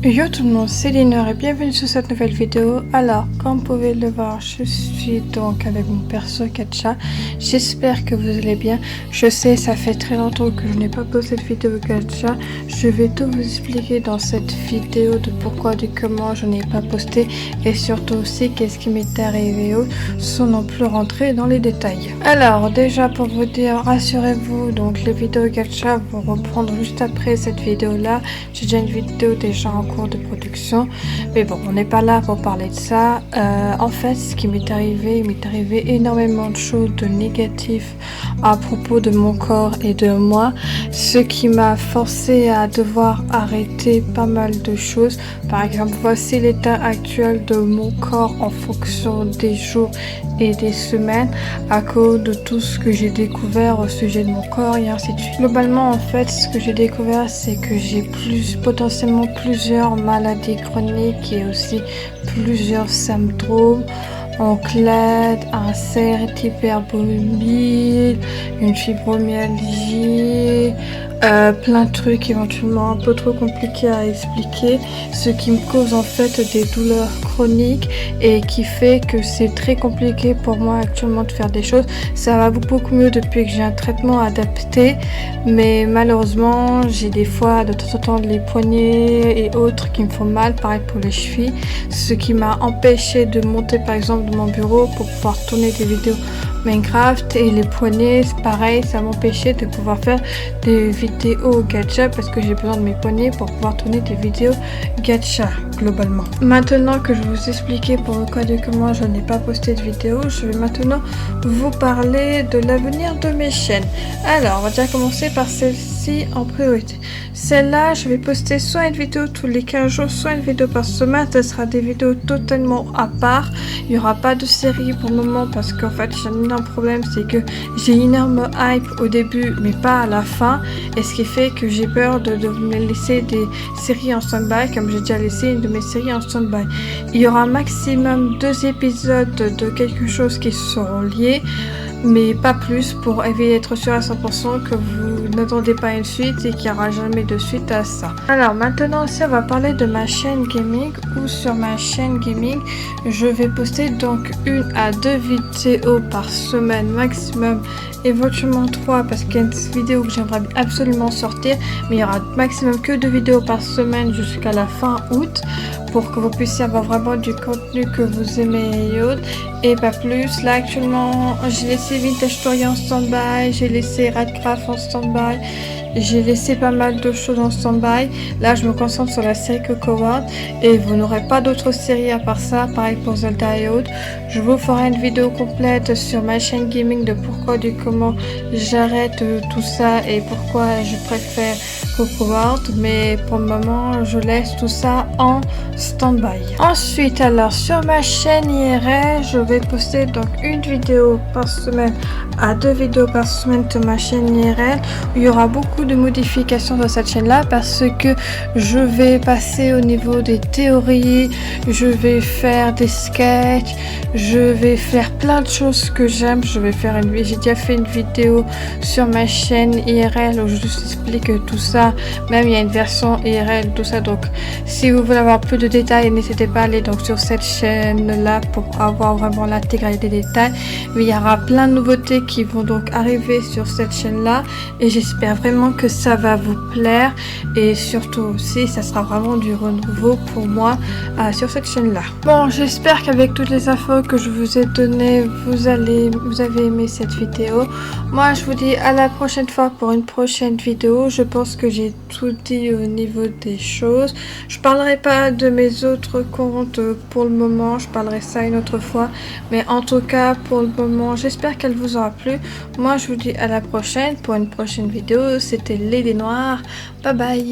Yo tout le monde, c'est Lineur et bienvenue sur cette nouvelle vidéo. Alors, comme vous pouvez le voir, je suis donc avec mon perso Gacha. J'espère que vous allez bien. Je sais, ça fait très longtemps que je n'ai pas posté de vidéo Gacha. Je vais tout vous expliquer dans cette vidéo de pourquoi, du comment je n'ai pas posté et surtout aussi qu'est-ce qui m'est arrivé sans non plus rentrer dans les détails. Alors, déjà pour vous dire, rassurez-vous, donc les vidéos Gacha vont reprendre juste après cette vidéo là. J'ai déjà une vidéo déjà en cours de production, mais bon, on n'est pas là pour parler de ça. En fait, ce qui m'est arrivé, il m'est arrivé énormément de choses de négatifs à propos de mon corps et de moi, ce qui m'a forcé à devoir arrêter pas mal de choses. Par exemple, voici l'état actuel de mon corps en fonction des jours et des semaines à cause de tout ce que j'ai découvert au sujet de mon corps et ainsi de suite. Globalement, en fait, ce que j'ai découvert, c'est que j'ai potentiellement plusieurs maladies chroniques et aussi plusieurs symptômes. Donc l'aide, un cerf hypermobile, une fibromyalgie, plein de trucs éventuellement un peu trop compliqués à expliquer, ce qui me cause en fait des douleurs chroniques et qui fait que c'est très compliqué pour moi actuellement de faire des choses. Ça va beaucoup mieux depuis que j'ai un traitement adapté, mais malheureusement j'ai des fois de temps en temps les poignets et autres qui me font mal, pareil pour les chevilles, ce qui m'a empêché de monter par exemple de mon bureau pour pouvoir tourner des vidéos Minecraft, et les poignets pareil, ça m'empêchait de pouvoir faire des vidéos gacha parce que j'ai besoin de mes poignets pour pouvoir tourner des vidéos gacha globalement. Maintenant que je vous expliquais pourquoi et comment je n'ai pas posté de vidéo, je vais maintenant vous parler de l'avenir de mes chaînes. Alors on va déjà commencer par celle-ci en priorité. Celle-là, je vais poster soit une vidéo tous les 15 jours, soit une vidéo par semaine. Ce sera des vidéos totalement à part. Il n'y aura pas de série pour le moment parce qu'en fait j'ai un énorme problème, c'est que j'ai une énorme hype au début mais pas à la fin, et ce qui fait que j'ai peur de me laisser des séries en stand-by comme j'ai déjà laissé une de mes séries en stand-by. Il y aura maximum 2 épisodes de quelque chose qui seront liés, mais pas plus, pour éviter d'être sûr à 100% que vous n'attendez pas une suite et qu'il n'y aura jamais de suite à ça. Alors maintenant aussi on va parler de ma chaîne gaming, où sur ma chaîne gaming je vais poster donc 1 à 2 vidéos par semaine maximum, éventuellement 3 parce qu'il y a une vidéo que j'aimerais absolument sortir, mais il y aura maximum que 2 vidéos par semaine jusqu'à la fin août pour que vous puissiez avoir vraiment du contenu que vous aimez et autres, et pas plus. Là actuellement j'ai laissé Vintage Story en stand-by, j'ai laissé Radcraft en stand-by, j'ai laissé pas mal de choses en stand-by. Là je me concentre sur la série Coco World et vous n'aurez pas d'autres séries à part ça, pareil pour Zelda et autres. Je vous ferai une vidéo complète sur ma chaîne gaming de pourquoi du comment j'arrête tout ça et pourquoi je préfère Coco World, mais pour le moment je laisse tout ça en stand-by. Ensuite, alors sur ma chaîne IRL, je vais poster donc 1 vidéo par semaine à 2 vidéos par semaine de ma chaîne IRL, où il y aura beaucoup de modifications dans cette chaîne là parce que je vais passer au niveau des théories, je vais faire des sketchs, je vais faire plein de choses que j'aime. J'ai déjà fait une vidéo sur ma chaîne IRL où je vous explique tout ça, même il y a une version IRL, tout ça. Donc si vous voulez avoir plus de détails, n'hésitez pas à aller donc sur cette chaîne là pour avoir vraiment l'intégralité des détails. Mais il y aura plein de nouveautés qui vont donc arriver sur cette chaîne là, et j'espère vraiment que ça va vous plaire, et surtout aussi ça sera vraiment du renouveau pour moi sur cette chaîne là. Bon, j'espère qu'avec toutes les infos que je vous ai données, vous avez aimé cette vidéo. Moi je vous dis à la prochaine fois pour une prochaine vidéo. Je pense que j'ai tout dit au niveau des choses. Je parlerai pas de mes autres comptes pour le moment, je parlerai ça une autre fois, mais en tout cas pour le moment j'espère qu'elle vous aura plu. Moi je vous dis à la prochaine pour une prochaine vidéo. C'était Lady Noire, bye bye.